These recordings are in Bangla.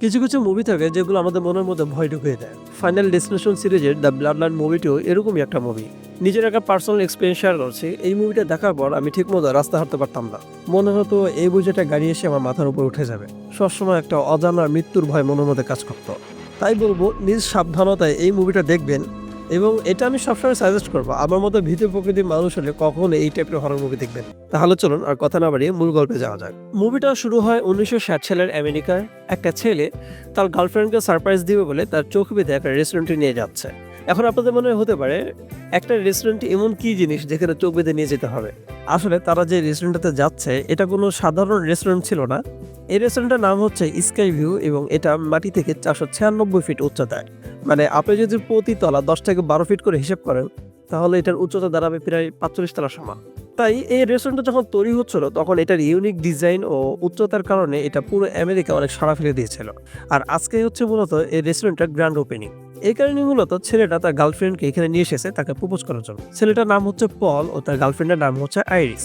কিছু কিছু মুভি থাকে যেগুলো আমাদের মনের মধ্যে ভয় ঢুকিয়ে দেয়। ফাইনাল ডেস্টিনেশন সিরিজের দ্য ব্লাড লাইন মুভিটিও এরকমই একটা মুভি। নিজের একটা পার্সোনাল এক্সপিরিয়েন্স শেয়ার করছি। এই মুভিটা দেখার পর আমি ঠিক মতো রাস্তা হাঁটতে পারতাম না। মনে হতো এই বুঝেটা গাড়ি এসে আমার মাথার উপর উঠে যাবে। সবসময় একটা অজানা মৃত্যুর ভয় মনের মধ্যে কাজ করতো। তাই বলবো, নিজ সাবধানতায় এই মুভিটা দেখবেন। এবং এটা আমি সবসময় সাজেস্ট করবো, আমার মতো ভীতু প্রকৃতির মানুষ হলে কখনো এই টাইপের হরর মুভি দেখবেন। তাহলে চলুন আর কথা না বাড়িয়ে মূল গল্পে যাওয়া যাক। মুভিটা শুরু হয় 1960 সালের আমেরিকায়। একটা ছেলে তার গার্লফ্রেন্ডকে সারপ্রাইজ দিবে বলে তার চোখ বেঁধে একটা রেস্টুরেন্টে নিয়ে যাচ্ছে। এখন আপনাদের মনে হতে পারে, একটা রেস্টুরেন্ট এমন কি জিনিস যেখানে চোখ বেঁধে নিয়ে যেতে হবে? আসলে তারা যে রেস্টুরেন্টটাতে যাচ্ছে এটা কোনো সাধারণ রেস্টুরেন্ট ছিল না। এই রেস্টুরেন্টের নাম হচ্ছে স্কাই ভিউ এবং এটা মাটি থেকে 496 ফিট উচ্চতায়। মানে আপনি যদি প্রতি তলা 10 থেকে 12 ফিট করে হিসেব করেন, তাহলে এটার উচ্চতা দাঁড়াবে প্রায় 45 তলা সমান। তাই এই রেস্টুরেন্টটা যখন তৈরি হচ্ছিল তখন এটার ইউনিক ডিজাইন ও উচ্চতার কারণে এটা পুরো আমেরিকা অনেক সাড়া ফেলে দিয়েছিল। আর আজকে হচ্ছে মূলত এই রেস্টুরেন্টের গ্র্যান্ড ওপেনিং। এই কারণে মূলত ছেলেটা তার গার্লফ্রেন্ডকে এখানে নিয়ে এসেছে তাকে প্রপোজ করার জন্য। ছেলেটার নাম হচ্ছে পল ও তার গার্লফ্রেন্ডের নাম হচ্ছে আইরিস।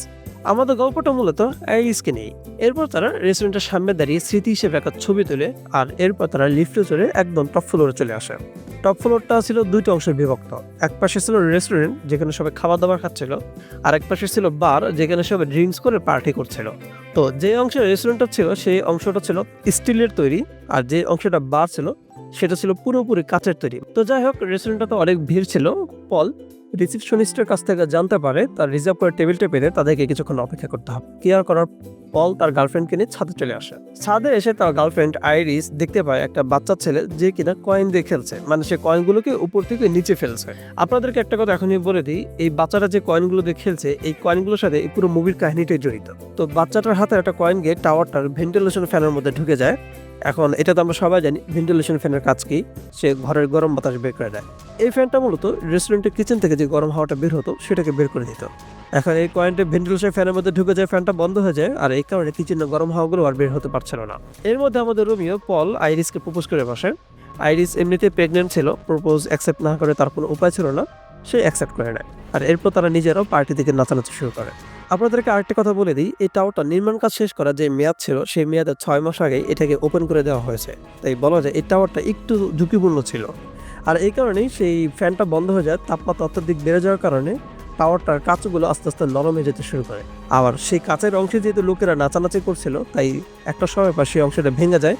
আমাদের গল্পটা মূলত আইরিসকে নেই। এরপর তারা রেস্টুরেন্টের সামনে দাঁড়িয়ে স্মৃতি হিসেবে একটা ছবি তোলে। আর এরপর তারা লিফটে চড়ে একদম টপ ফ্লোরে চলে আসে। টপ ফ্লোরটা ছিল দুইটা অংশে বিভক্ত। এক পাশে ছিল রেস্টুরেন্ট যেখানে সবাই খাবার দাবার খাচ্ছিল, আর এক পাশে ছিল বার যেখানে সবাই ড্রিঙ্কস করে পার্টি করছিল। তো যে অংশে রেস্টুরেন্টটা ছিল সেই অংশটা ছিল স্টিলের তৈরি, আর যে অংশটা বার ছিল সেটা ছিল পুরোপুরি কাচের তৈরি। তো যাই হোক, রেস্টুরেন্টটাতে অনেক ভিড় ছিল। পল রিসেপশনিস্টের কাছ থেকে জানতে পারে তার রিজার্ভ করে টেবিলটা পেতে তাদেরকে কিছুক্ষণ অপেক্ষা করতে হবে। কেয়ার করার পল তার গার্লফ্রেন্ডকে নিয়ে ছাদে চলে আসে। ছাদে এসে তার গার্লফ্রেন্ড আইরিস দেখতে পায় একটা বাচ্চা ছেলে যে কিনা কয়েন দিয়ে খেলছে, মানে সে কয়েনগুলোকে উপর থেকে নিচে ফেলছে। আপনাদেরকে একটা কথা এখনই বলে দিই, এই বাচ্চাটা যে কয়েনগুলো দিয়ে খেলছে এই কয়েনগুলোর সাথে এই পুরো মুভির কাহিনীটাই জড়িত। তো বাচ্চাটার হাতে একটা কয়েন গিয়ে টাওয়ারটার ভেন্টিলেশন ফ্যানের মধ্যে ঢুকে যায়। এখন এটা তো আমরা সবাই জানি ভেন্টিলেশন ফ্যানের কাজ কি, সে ঘরের গরম বাতাস বের করে দেয়। এই ফ্যানটা মূলত রেস্টুরেন্টের কিচেন থেকে যে গরম হাওয়াটা বের হতো সেটাকে বের করে দিত। এখন এই কয়েনটা ভেন্টিলেশন ফ্যানের মধ্যে ঢুকে যায়, ফ্যানটা বন্ধ হয়ে যায়, আর এই কারণে কিচেনের গরম হাওয়াগুলো আর বের হতে পারছিল না। এর মধ্যে আমাদের রোমিও পল আইরিসকে প্রপোজ করে বসে। আইরিস এমনিতে প্রেগনেন্ট ছিল, প্রপোজ অ্যাকসেপ্ট না করে তার কোনো উপায় ছিল না, সে অ্যাকসেপ্ট করে নেয়। আর এরপর তারা নিজেরাও পার্টি থেকে নাচানাচি শুরু করে। আপনাদেরকে আরেকটা কথা বলে দিই, এই টাওয়ারটা নির্মাণ কাজ শেষ করা যে মেয়াদ ছিল সেই মেয়াদের 6 মাস আগেই এটাকে ওপেন করে দেওয়া হয়েছে। তাই বলা যায় এই টাওয়ারটা একটু ঝুঁকিপূর্ণ ছিল। আর এই কারণেই সেই ফ্যানটা বন্ধ হয়ে যায়, তাপমাত্রা অত্যধিক বেড়ে যাওয়ার কারণে টাওয়ারটার কাঁচগুলো আস্তে আস্তে নরম হয়ে যেতে শুরু করে। আবার সেই কাঁচের অংশে যেহেতু লোকেরা নাচানাচি করছিল, তাই একটা সময় পর সেই অংশটা ভেঙে যায়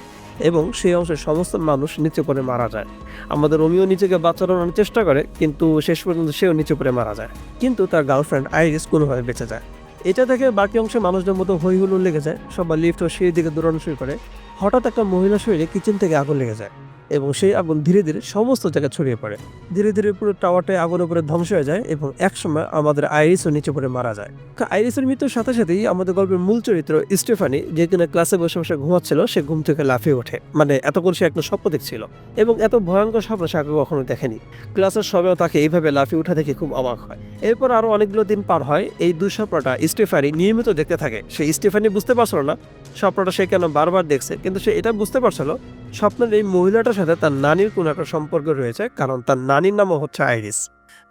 এবং সেই অংশের সমস্ত মানুষ নিচে পড়ে মারা যায়। আমাদের রোমিও নিচেকে বাঁচানোর চেষ্টা করে, কিন্তু শেষ পর্যন্ত সেও নিচে পড়ে মারা যায়। কিন্তু তার গার্লফ্রেন্ড আইরিস কোনোভাবে বেঁচে যায়। এটা দেখে বাকি অংশে মানুষদের মতো হই হুল্লোড় লেগে যায়, সবাই লিফট ও সিঁড়ির দিকে দৌড়ানো শুরু করে। হঠাৎ একটা মহিলা শরীরে কিচেন থেকে আগুন লেগে যায় এবং সেই আগুন ধীরে ধীরে সমস্ত জায়গায় ছড়িয়ে পড়ে। ধীরে ধীরে পুরো টাওয়ারটাই আগুনের উপরে ধ্বংস হয়ে যায় এবং একসময় আমাদের আইরিসও নিচে পড়ে মারা যায়। আইরিসের মৃত্যুর সাথে সাথেই আমাদের গল্পের মূল চরিত্র স্টেফানি, যে কিনা ক্লাসে বসে বসে ঘুমাচ্ছিল, সে ঘুম থেকে লাফিয়ে ওঠে। মানে এতক্ষণ সে একটা স্বপ্ন দেখছিল এবং এত ভয়ঙ্কর স্বপ্ন সে আগে কখনো দেখেনি। ক্লাসের সবাইও তাকে এইভাবে লাফিয়ে ওঠা দেখে খুব অবাক হয়। এরপর আরো অনেকগুলো দিন পার হয়। এই দুঃস্বপ্নটা স্টেফানি নিয়মিত দেখতে থাকে। সেই স্টেফানি বুঝতে পারছিল না স্বপ্নটা সে কেন বারবার দেখছে, কিন্তু সে এটা বুঝতে পারছিল স্বপ্নের এই মহিলাটার সাথে তার নানির কোনো একটা সম্পর্ক রয়েছে, কারণ তার নানির নামও হচ্ছে আইরিস।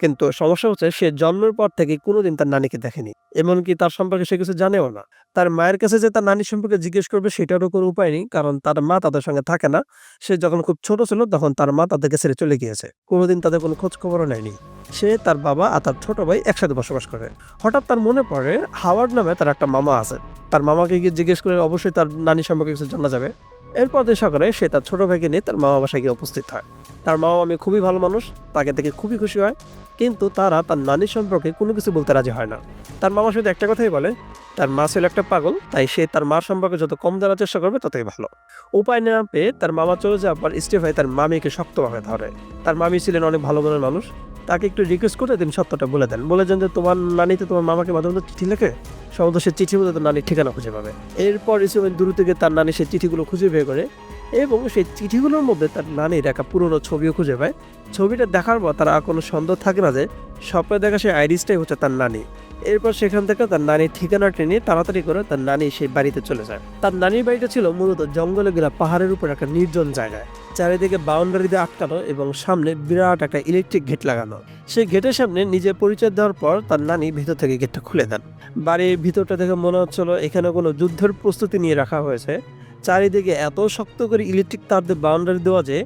কিন্তু সমস্যা হচ্ছে সে জন্মের পর থেকে কোনোদিন তার নানিকে দেখেনি, এমনকি তার সম্পর্কে সে কিছু জানেও না। তার মায়ের কাছে যে তার নানির সম্পর্কে জিজ্ঞেস করবে সেটারও কোনো উপায় নেই, কারণ তার মা তাদের সঙ্গে থাকে না। সে যখন খুব ছোট ছিল তখন তার মা তাদেরকে ছেড়ে চলে গিয়েছে, কোনোদিন তাদের কোনো খোঁজ খবরও নেয়নি। সে, তার বাবা আর তার ছোট ভাই একসাথে বসবাস করে। হঠাৎ তার মনে পড়ে হাওয়ার্ড নামে তার একটা মামা আছে। তার মামাকে গিয়ে জিজ্ঞেস করে অবশ্যই তার নানি সম্পর্কে কিছু জানা যাবে। এরপর দিন সকালে সে তার ছোট ভাইকে নিয়ে তার মামা বাসায় গিয়ে উপস্থিত হয়। তার মামা আমি খুবই ভালো মানুষ, তাকে দেখে খুবই খুশি হয়, কিন্তু তারা তার নানির সম্পর্কে কোনো কিছু বলতে রাজি হয় না। তার মামা শুধু একটা কথাই বলে, তার মা ছিল একটা পাগল, তাই সে তার মার সম্পর্কে যত কম জানার চেষ্টা করবে ততই ভালো। উপায় না পেয়ে তার মামা চলে যাওয়ার পর স্টেফাই তার মামিকে শক্তভাবে ধরে। তার মামি ছিলেন অনেক ভালো মনের মানুষ, তাকে একটু রিকোয়েস্ট করে তিনি সত্যটা বলে দেন। যে তোমার নানি তো তোমার মামাকে মাঝে মধ্যে চিঠি লেখে, সম্ভবত সে চিঠির মধ্যে তার নানির ঠিকানা খুঁজে পাবে। এরপর স্টেফান দূর থেকে তার নানি সেই চিঠিগুলো খুঁজে বের করে এবং সেই চিঠিগুলোর মধ্যে তার নানির একটা পুরনো ছবিও খুঁজে পায়। ছবিটা দেখার পর তার আর কোনো সন্দেহ থাকে না যে স্বপ্নে দেখা সেই আইরিসটাই হচ্ছে তার নানি। এরপর সেখান থেকে তার নানির ঠিকানা টেনে তাড়াতাড়ি করে তার নানি সেই বাড়িতে চলে যায়। তার নানির বাড়িটা ছিল মূলত জঙ্গলে ঘেরা পাহাড়ের উপর একটা নির্জন জায়গায়, চারিদিকে বাউন্ডারি দিয়ে আটকানো এবং সামনে বিরাট একটা ইলেকট্রিক গেট লাগানো। সেই গেটের সামনে নিজে পরিচয় দেওয়ার পর তার নানি ভিতর থেকে গেটটা খুলে দেন। বাড়ির ভিতরটা দেখে মনে হচ্ছিল এখানে কোনো যুদ্ধের প্রস্তুতি নিয়ে রাখা হয়েছে। চারিদিকে এত শক্ত করে ইলেকট্রিক তার দিয়ে বাউন্ডারি দেওয়া যে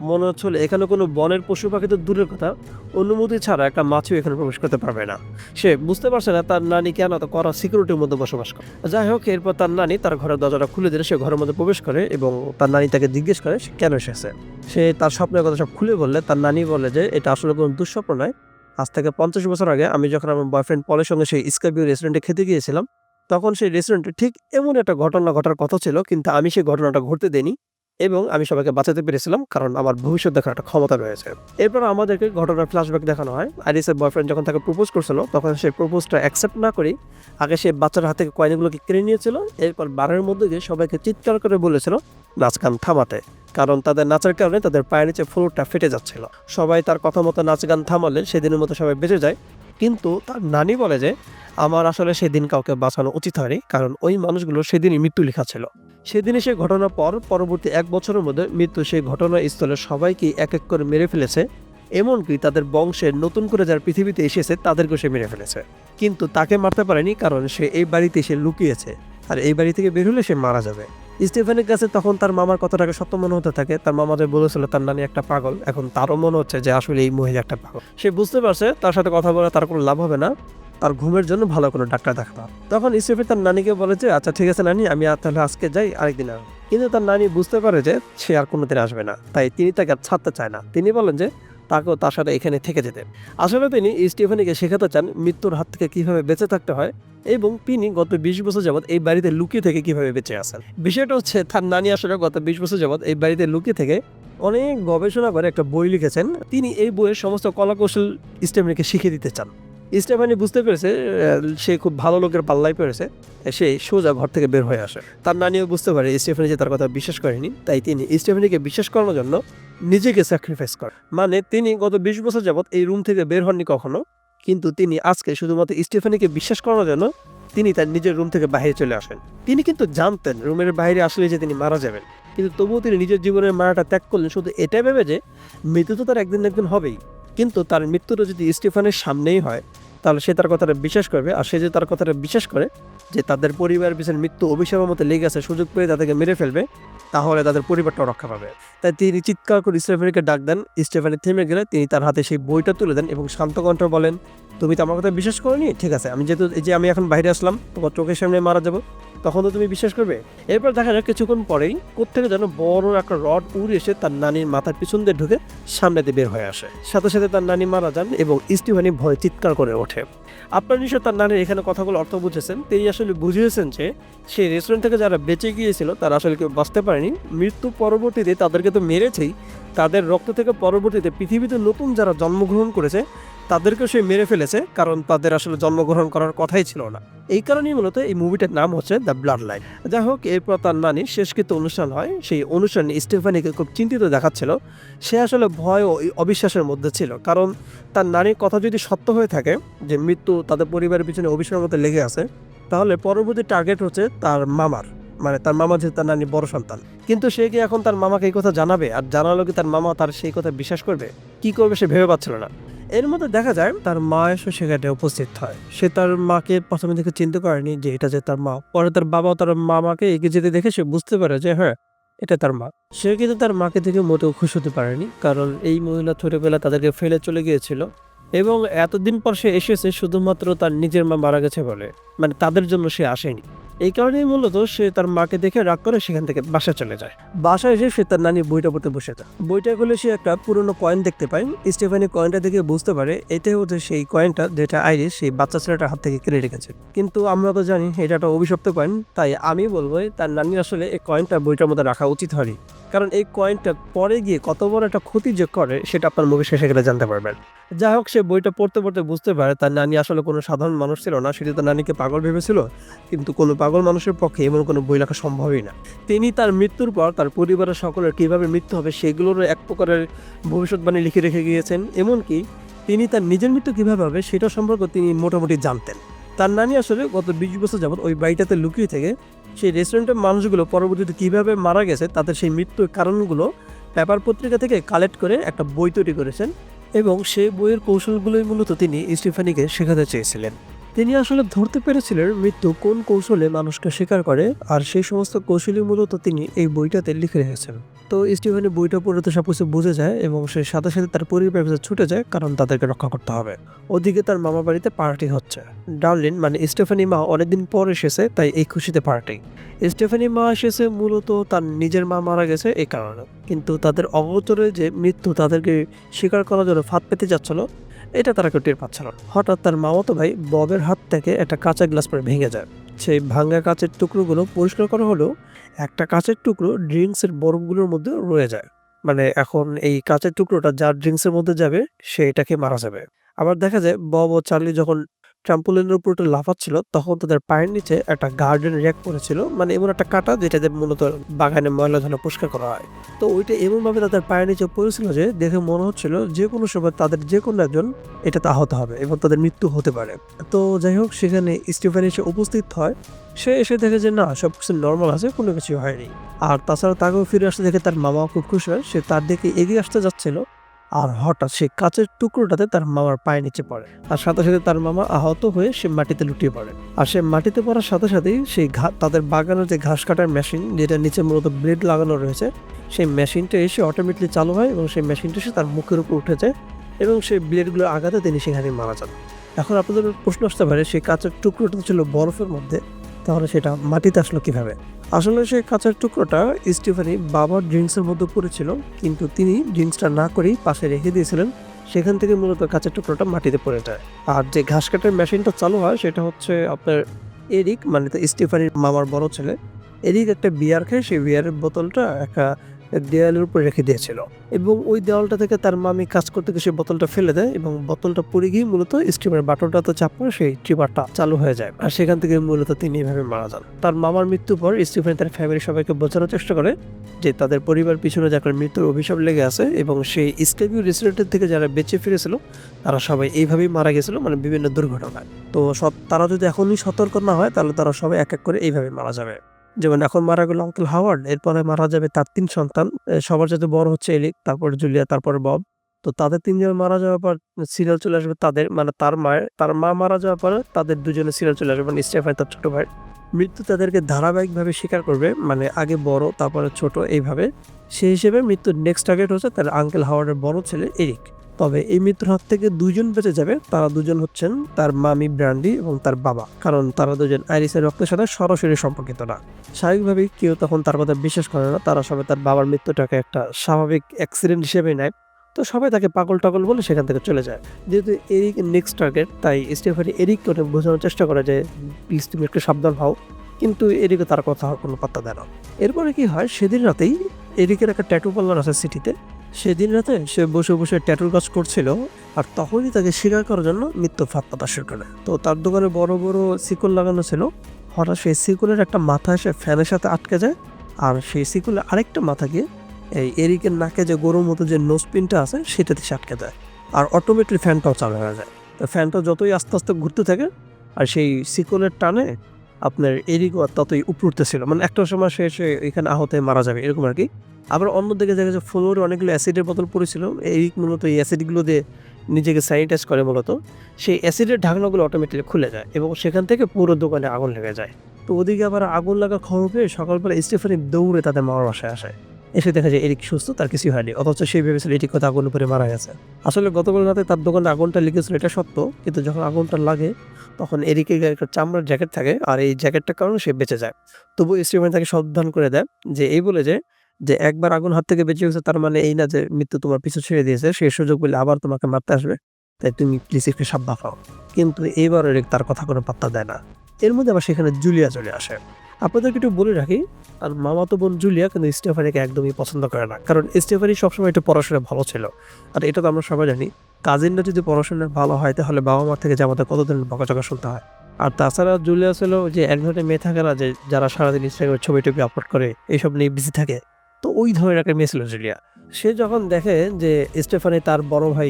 মনে হচ্ছিল এখানে কোনো বনের পশু পাখি তো দূরের কথা, অনুমতি ছাড়া একটা মাছিও এখানে প্রবেশ করতে পারবে না। সে বুঝতে পারছে না তার নানি কেন এত কড়া সিকিউরিটির মধ্যে বসবাস করে। যাই হোক, এরপর তার নানি তার ঘরের দরজাটা খুলে দিলে সে ঘরের মধ্যে প্রবেশ করে এবং তার নানি তাকে জিজ্ঞেস করে সে কেন এসেছে। সে তার স্বপ্নের কথা সব খুলে বললে তার নানি বলে যে এটা আসলে কোনো দুঃস্বপ্ন নয়। আজ থেকে 50 বছর আগে আমি যখন আমার বয়ফ্রেন্ড পলের সঙ্গে সেই স্কাইভিউ রেস্টুরেন্টে খেতে গিয়েছিলাম, তখন সেই রেস্টুরেন্টে ঠিক এমন একটা ঘটনা ঘটার কথা ছিল, কিন্তু আমি সেই ঘটনাটা ঘটতে দেইনি এবং আমি সবাইকে বাঁচাতে পেরেছিলাম কারণ আমার ভবিষ্যৎ দেখার একটা ক্ষমতা রয়েছে। এরপর আমাদেরকে ঘটনার ফ্ল্যাশব্যাক দেখানো হয়। আইরিসের বয়ফ্রেন্ড যখন তাকে প্রপোজ করছিল তখন সেই প্রপোজটা অ্যাকসেপ্ট না করেই আগে সে বাচ্চার হাত থেকে কয়েনগুলোকে কেড়ে নিয়েছিল। এরপর বারের মধ্যে গিয়ে সবাইকে চিৎকার করে বলেছিল নাচ গান থামাতে, কারণ তাদের নাচের কারণে তাদের পায়ের নিচে ফ্লোরটা ফেটে যাচ্ছিল। সবাই তার কথা মতো নাচ গান থামালে সেদিনের মতো সবাই বেঁচে যায়। কিন্তু তার নানি বলে যে আমার আসলে সেদিন কাউকে বাঁচানো উচিত হয়নি, কারণ ওই মানুষগুলো সেদিনই মৃত্যু লেখা ছিল। সেদিনে সে ঘটনার পরবর্তী 1 বছরের মধ্যে মৃত্যু সেই ঘটনাস্থলে সবাইকে এক এক করে মেরে ফেলেছে, এমনকি তাদের বংশের নতুন করে যারা পৃথিবীতে এসেছে তাদেরকেও সে মেরে ফেলেছে। কিন্তু তাকে মারতে পারেনি কারণ সে এই বাড়িতে এসে লুকিয়েছে, আর এই বাড়ি থেকে বের হলে সে মারা যাবে। স্টিফেনের কাছে তখন তার মামার কথাটাকে সত্য মনে হতে থাকে। তার মামা যে বলেছিল তার নানি একটা পাগল, এখন তারও মনে হচ্ছে যে আসলে এই মহিলা একটা পাগল। সে বুঝতে পারছে তার সাথে কথা বলে তার কোনো লাভ হবে না, তার ঘুমের জন্য ভালো কোনো ডাক্তার দেখাবো। তখন স্টিফেন তার নানিকে বলে যে আচ্ছা ঠিক আছে নানি, আমি তাহলে আজকে যাই, আরেকদিন আসবো। কিন্তু তার নানি বুঝতে পারে যে সে আর কোনোদিন আসবে না, তাই তিনি তাকে আর ছাড়তে চায় না। তিনি বলেন যে তাকেও তার সাথে এখানে থেকে যেতে। আসলে তিনি স্টিফেনিকে শেখাতে চান মৃত্যুর হাত থেকে কিভাবে বেঁচে থাকতে হয় এবং তিনি গত 20 বছর যাবৎ এই বাড়িতে লুকিয়ে থেকে কিভাবে বেঁচে আছেন। বিষয়টা হচ্ছে তার নানি আসলে গত 20 বছর যাবৎ এই বাড়িতে লুকিয়ে থেকে অনেক গবেষণা করে একটা বই লিখেছেন। তিনি এই বইয়ের সমস্ত কলাকৌশল স্টিফেনিকে শিখিয়ে দিতে চান। স্টেফানি বুঝতে পেরেছে সে খুব ভালো লোকের পাল্লায় পেরেছে, সে সোজা ঘর থেকে বের হয়ে আসে। তার নানিও বুঝতে পারে স্টেফানি যে তার কথা বিশ্বাস করেনি, তাই তিনি স্টেফানিকে বিশ্বাস করানোর জন্য নিজেকে স্যাক্রিফাইস করেন। মানে তিনি গত 20 বছর যাবৎ এই রুম থেকে বের হননি কখনো, কিন্তু তিনি আজকে শুধুমাত্র স্টেফানিকে বিশ্বাস করানোর জন্য তিনি তার নিজের রুম থেকে বাইরে চলে আসেন। তিনি কিন্তু জানতেন রুমের বাইরে আসলে যে তিনি মারা যাবেন, কিন্তু তবুও তিনি নিজের জীবনের মারাটা ত্যাগ করলেন শুধু এটা ভেবে যে মৃত্যু তো তার একদিন না একদিন হবেই, কিন্তু তার মৃত্যুটা যদি স্টেফানের সামনেই হয় তাহলে সে তার কথাটা বিশ্বাস করবে। আর সে যে তার কথাটা বিশ্বাস করে যে তাদের পরিবারের পিছনে মৃত্যু অভিশাপের মতো লেগে আছে, সুযোগ পেয়ে তাদেরকে মেরে ফেলবে, তাহলে তাদের পরিবারটাও রক্ষা পাবে। তাই তিনি চিৎকার করে স্টেফানিকে ডাক দেন। স্টেফানি থেমে গেলে তিনি তার হাতে সেই বইটা তুলে দেন এবং শান্ত কণ্ঠে বলেন, তুমি তো আমার কথা বিশ্বাস করোনি, ঠিক আছে, আমি যেহেতু এই যে আমি এখন বাইরে আসলাম, তোমার চোখের সামনে মারা যাবো, তখন তো তুমি বিশ্বাস করবে। এরপর দেখা যায় কিছুক্ষণ পরেই কোত্থেকে যেন বড় একটা রড উড়ে এসে তার নানির মাথার পিছন দিয়ে ঢুকে সামনে দিয়ে বের হয়ে আসে। সাথে সাথে তার নানি মারা যান এবং স্টিফানি ভয়ে চিৎকার করে ওঠে। আপনার নিশ্চয় তার নানির এখানে কথাগুলো অর্থ বুঝেছেন। তিনি আসলে বুঝিয়েছেন যে সেই রেস্টুরেন্ট থেকে যারা বেঁচে গিয়েছিল তারা আসলে কেউ বাঁচতে পারেনি। মৃত্যু পরবর্তীতে তাদেরকে তো মেরেছেই, তাদের রক্ত থেকে পরবর্তীতে পৃথিবীতে নতুন যারা জন্মগ্রহণ করেছে তাদেরকেও সে মেরে ফেলেছে, কারণ তাদের আসলে জন্মগ্রহণ করার কথাই ছিল না। এই কারণেই মূলত এই মুভিটার নাম হচ্ছে দ্য ব্লাড লাইন। যাই হোক, এরপর তার নানির শেষকৃত্য অনুষ্ঠান হয়। সেই অনুষ্ঠানে স্টেফানিকে খুব চিন্তিত দেখাচ্ছিল। সে আসলে ভয় ও অবিশ্বাসের মধ্যে ছিল, কারণ তার নানির কথা যদি সত্য হয়ে থাকে যে মৃত্যু তাদের পরিবারের পিছনে অভিশাপের মতো লেগে আছে, তাহলে পরবর্তী টার্গেট হচ্ছে তার মামার, মানে তার মামা যেহেতু তার নানির বড় সন্তান। কিন্তু সে কি এখন তার মামাকে এই কথা জানাবে? আর জানালো কি তার মামা তার সেই কথা বিশ্বাস করবে? কি করবে সে ভেবে পাচ্ছিল না। এর মধ্যে দেখা যায় তার মা এসে সেখানে উপস্থিত হয়। সে তার মাকে প্রথমে দেখে চিনতে পারেনি যে এটা যে তার মা। পরে তার বাবা তার মামাকে এগিয়ে যেতে দেখে সে বুঝতে পারে যে হ্যাঁ, এটা তার মা। সে কিন্তু তার মাকে দেখে মোটেও খুশি হতে পারেনি, কারণ এই মহিলা ছোটবেলা তাদেরকে ফেলে চলে গিয়েছিল এবং এতদিন পর সে এসেছে শুধুমাত্র তার নিজের মা মারা গেছে বলে, মানে তাদের জন্য সে আসেনি। এই কারণেই মূলত সে তার মাকে দেখে রাগ করে সেখান থেকে বাসায় চলে যায়। বাসায় এসে সে তার নানির বইটা পড়তে বসে যায়। বইটা খুলে সে একটা পুরনো কয়েন দেখতে পায়। স্টেফানি কয়েনটা দেখে বুঝতে পারে এটাই হচ্ছে সেই কয়েনটা যেটা আইরিস সেই বাচ্চা ছেলেটার হাত থেকে কেড়ে রেখেছে। কিন্তু আমরা তো জানি এটা একটা অভিশপ্ত কয়েন, তাই আমি বলবো তার নানির আসলে এই কয়েনটা বইটার মধ্যে রাখা উচিত হয়নি, কারণ এই কয়েনটা পরে গিয়ে কত বড় একটা ক্ষতি যে করে সেটা আপনার মুভি শেষে গেলে জানতে পারবেন। যাই হোক, সে বইটা পড়তে পড়তে বুঝতে পারে তার নানি আসলে কোনো সাধারণ মানুষ ছিল না। সেটি তার নানিকে পাগল ভেবেছিল, কিন্তু কোনো পাগল মানুষের পক্ষে এমন কোনো বই লেখা সম্ভবই না। তিনি তার মৃত্যুর পর তার পরিবারের সকলের কীভাবে মৃত্যু হবে সেগুলোর এক প্রকারের ভবিষ্যৎবাণী লিখে রেখে গিয়েছেন। এমনকি তিনি তার নিজের মৃত্যু কীভাবে হবে সেটা সম্পর্কে তিনি মোটামুটি জানতেন। তার নানি আসলে গত 20 বছর যাবৎ ওই বাড়িটাতে লুকিয়ে থেকে সেই রেস্টুরেন্টের মানুষগুলো পরবর্তীতে কীভাবে মারা গেছে তাদের সেই মৃত্যুর কারণগুলো পেপার পত্রিকা থেকে কালেক্ট করে একটা বই তৈরি করেছেন এবং সেই বইয়ের কৌশলগুলোই মূলত তিনি স্টিফানিকে শেখাতে চেয়েছিলেন। তিনি আসলে ধরতে পেরেছিলেন মৃত্যু কোন কৌশলে মানুষকে শিকার করে, আর সেই সমস্ত কৌশলই মূলত তিনি এই বইটাতে লিখে রেখেছেন। তো স্টিফেনি বইটা পড়ে তো সবকিছু বুঝে যায় এবং সে সাথে সাথে তার পরিবারের কাছে ছুটে যায়, কারণ তাদেরকে রক্ষা করতে হবে। ওদিকে তার মামা বাড়িতে পার্টি হচ্ছে। ডার্লিন মানে স্টেফানি মা অনেকদিন পর এসেছে, তাই এই খুশিতে পার্টি। স্টেফানি মা এসেছে মূলত তার নিজের মা মারা গেছে এই কারণে, কিন্তু তাদের অগোচরে যে মৃত্যু তাদেরকে শিকার করার জন্য ফাঁদ পেতে যাচ্ছিল, এটা তারা কেউ টের পাচ্ছিল না। হঠাৎ তার মামাতো ভাই ববের হাত থেকে একটা কাঁচা গ্লাস পরে ভেঙে যায়। সেই ভাঙা কাঁচের টুকরোগুলো পরিষ্কার করা হলেও একটা কাঁচের টুকরো ড্রিঙ্কসের বরফগুলোর মধ্যে রয়ে যায়। মানে এখন এই কাঁচের টুকরোটা যার ড্রিঙ্কসের মধ্যে যাবে সে এটাকে মারা যাবে। আবার দেখা যায় বব ও চার্লি যখন ট্রাম্পোলিনের উপর উঠে লাফাচ্ছিল, তখন তাদের পায়ের নিচে একটা গার্ডেন র্যাক পড়েছিল, মানে এমন একটা কাঁটা যেটাতে মূলত বাগানে ময়লা ধরনের পরিষ্কার করা হয়। তো ওইটা এমনভাবে তাদের পায়ের নিচে পড়েছিল যে দেখে মনে হচ্ছিল যে কোনো সময় তাদের যে কোনো একজন এটাতে আহত হবে এবং তাদের মৃত্যু হতে পারে। তো যাই হোক, সেখানে স্টিফেন এসে উপস্থিত হয়। সে এসে দেখে যে না, সবকিছু নর্মাল আছে, কোনো কিছু হয়নি। আর তাছাড়া তাকেও ফিরে আসতে দেখে তার মামাও খুব খুশি হয়। সে তার দিকে এগিয়ে আসতে যাচ্ছিল, আর হঠাৎ সেই কাঁচের টুকরোটাতে তার মামার পায়ের নিচে পড়ে, আর সাথে সাথে তার মামা আহত হয়ে সে মাটিতে লুটিয়ে পড়ে। আর সে মাটিতে পড়ার সাথে সাথেই সেই তাদের বাগানের যে ঘাস কাটার মেশিন, যেটা নিচে মূলত ব্লেড লাগানো রয়েছে, সেই মেশিনটা এসে অটোমেটিকলি চালু হয় এবং সেই মেশিনটা এসে তার মুখের উপর উঠে যায় এবং সেই ব্লেডগুলো আঘাতে তিনি সেখানে মারা যান। এখন আপনাদের প্রশ্ন আসতে পারে, সেই কাঁচের টুকরোটা ছিল বরফের মধ্যে, তাহলে সেটা মাটিতে আসলো কিভাবে? আসলে সেই কাঁচের টুকরোটা স্টিফেনি বাবার ড্রিঙ্কসের মধ্যে পড়েছিল, কিন্তু তিনি ড্রিঙ্কসটা না করেই পাশে রেখে দিয়েছিলেন। সেখান থেকে মূলত কাঁচের টুকরোটা মাটিতে পড়ে যায়। আর যে ঘাস কাটার মেশিনটা চালু হয় সেটা হচ্ছে আপনার এরিক, মানে স্টিফেনির মামার বড় ছেলে। এরিক একটা বিয়ার খেয়ে সেই বিয়ারের বোতলটা একটা দেওয়ালের উপর রেখে দিয়েছিল এবং ওই দেওয়ালটা থেকে তার মামি কাজ করতে গিয়ে সেই বোতলটা ফেলে দেয় এবং বোতলটা পড়ে গিয়ে মূলত স্টিমার বাটনটা তো চাপ করে সেই ট্রিমারটা চালু হয়ে যায়, আর সেখান থেকে মূলত তিনি এভাবে মারা যান। তার মামার মৃত্যুর পর স্টিফেন তার ফ্যামিলির সবাইকে বোঝানোর চেষ্টা করে যে তাদের পরিবার পিছনে যার মৃত্যুর অভিশাপ লেগে আছে এবং সেই স্টেভিউ রেস্টুরেন্টের থেকে যারা বেঁচে ফিরেছিল তারা সবাই এইভাবেই মারা গেছিল, মানে বিভিন্ন দুর্ঘটনায়। তো তারা যদি এখনই সতর্ক না হয় তাহলে তারা সবাই এক এক করে এইভাবে মারা যাবে। যেমন এখন মারা গেল আঙ্কেল হাওয়ার্ড, এরপরে মারা যাবে তার ৩ সন্তান। সবার চাইতে বড় হচ্ছে এলিক, তারপরে জুলিয়া, তারপরে বব। তো তাদের ৩ জন মারা যাওয়ার পর সিরিয়াল চলে আসবে তাদের, মানে তার মা মারা যাওয়ার পরে তাদের ২ জনের সিরিয়াল চলে আসবে, মানে স্টেফান তার ছোট ভাই। মৃত্যু তাদেরকে ধারাবাহিকভাবে স্বীকার করবে, মানে আগে বড় তারপরে ছোট এইভাবে। সেই হিসেবে মৃত্যুর নেক্সট টার্গেট হচ্ছে তার আঙ্কেল হাওয়ার্ডের বড় ছেলে এরিক। তবে এই মৃত্যুর হাত থেকে ২ জন বেঁচে যাবে। তারা ২ জন হচ্ছেন তার মামি ব্র্যান্ডি এবং তার বাবা, কারণ তারা ২ জন আইরিসের রক্তের সাথে সরাসরি সম্পর্কিত না। স্বাভাবিকভাবেই কেউ তখন তার কথা বিশ্বাস করে না, তারা সবাই তার বাবার মৃত্যুটাকে একটা স্বাভাবিক অ্যাক্সিডেন্ট হিসেবে নেয়। তো সবাই তাকে পাগল টাগল বলে সেখান থেকে চলে যায়। যেহেতু এরিক নেক্সট টার্গেট, তাই স্টেফানি এরিককে অনেক বোঝানোর চেষ্টা করে যে প্লিজ তুমি একটু সাবধান হও, কিন্তু এরিকে তার কথা কোনো পাত্তা দেয় না। এরপরে কি হয়, সেদিন রাতেই এরিকের একটা ট্যাটু পার্লার আছে সিটিতে। সেদিন রাতে সে বসে বসে ট্যাটুর কাজ করছিল, আর তখনই তাকে শিকার করার জন্য মৃত্যু ফাঁদ পাতা শুরু করে। তো তার দোকানে বড় বড় শিকল লাগানো ছিল। হঠাৎ সেই শিকলের একটা মাথা এসে ফ্যানের সাথে আটকে যায়, আর সেই শিকলের আরেকটা মাথা গিয়ে এই এরিকের নাকে যে গরুর মতো যে নোজপিনটা আছে সেটাতে সে আটকে যায়, আর অটোমেটিক ফ্যানটাও চালু হয়ে যায়। তো ফ্যানটা যতই আস্তে আস্তে ঘুরতে থাকে, আর সেই শিকলের টানে আপনার এরিকও ততই উপরে উঠতেছিল, মানে একটা সময় সে এখানে আহত হয়ে মারা যাবে এরকম আর কি। আবার অন্যদিকে দেখা যায় ফ্লোরে অনেকগুলো অ্যাসিডের বোতল পড়েছিল। এরিক মূলত এই অ্যাসিডগুলো দিয়ে নিজেকে স্যানিটাইজ করে মূলত। সেই অ্যাসিডের ঢাকনাগুলো অটোমেটিকলি খুলে যায় এবং সেখান থেকে পুরো দোকানে আগুন লেগে যায়। তো ওদিকে আবার আগুন লাগা খবর পেয়ে সকালবেলা স্টিফেনি দৌড়ে তাদের মামার বাসায় আসে। এসে দেখা যায় এরিক সুস্থ, তার কিছু হয়নি, অথচ সেই ভেবেছিল এরিক হয়তো আগুন উপরে মারা গেছে। আসলে গতকাল রাতে তার দোকানে আগুনটা লেগেছিল এটা সত্য, কিন্তু যখন আগুনটা লাগে তখন এরিকের গায়ে একটা চামড়ার জ্যাকেট থাকে, আর এই জ্যাকেটটার কারণে সে বেঁচে যায়। তবু স্টিফেন তাকে সাবধান করে দেয় যে এই বলে যে একবার আগুন হাত থেকে বেঁচে গেছে তার মানে এই না যে মৃত্যু তোমার পিছু ছেড়ে দিয়েছে, সেই সুযোগ পেলে আবার তোমাকে মারতে আসবে, তাই তুমি প্লিজ একটু সাবধান হও। কিন্তু এইবার এরিক তার কথা কোনো পাত্তা দেয় না। এর মধ্যে আবার সেখানে জুলিয়া চলে আসে। আপনাদেরকে একটু বলে রাখি, আর মামাতো বোন জুলিয়া কিন্তু স্টেফানিকে একদমই পছন্দ করে না, কারণ স্টেফানি সবসময় একটু পড়াশোনায় ভালো ছিল। আর এটা তো আমরা সবাই জানি, কাজিনরা যদি পড়াশোনায় ভালো হয় তাহলে বাবা মার থেকে যে আমাদের কত দিন বকাঝকা শুনতে হয়। আর তাছাড়া জুলিয়া ছিল যে এক ধরনের মেয়ে থাকে না, যে যারা সারাদিন ইনস্টাগ্রামে ছবি টবি আপলোড করে এইসব নিয়ে বিজি থাকে। তো ওই ধরনের একটা মেয়ে ছিল জুলিয়া। সে যখন দেখে যে স্টেফানি তার বড় ভাই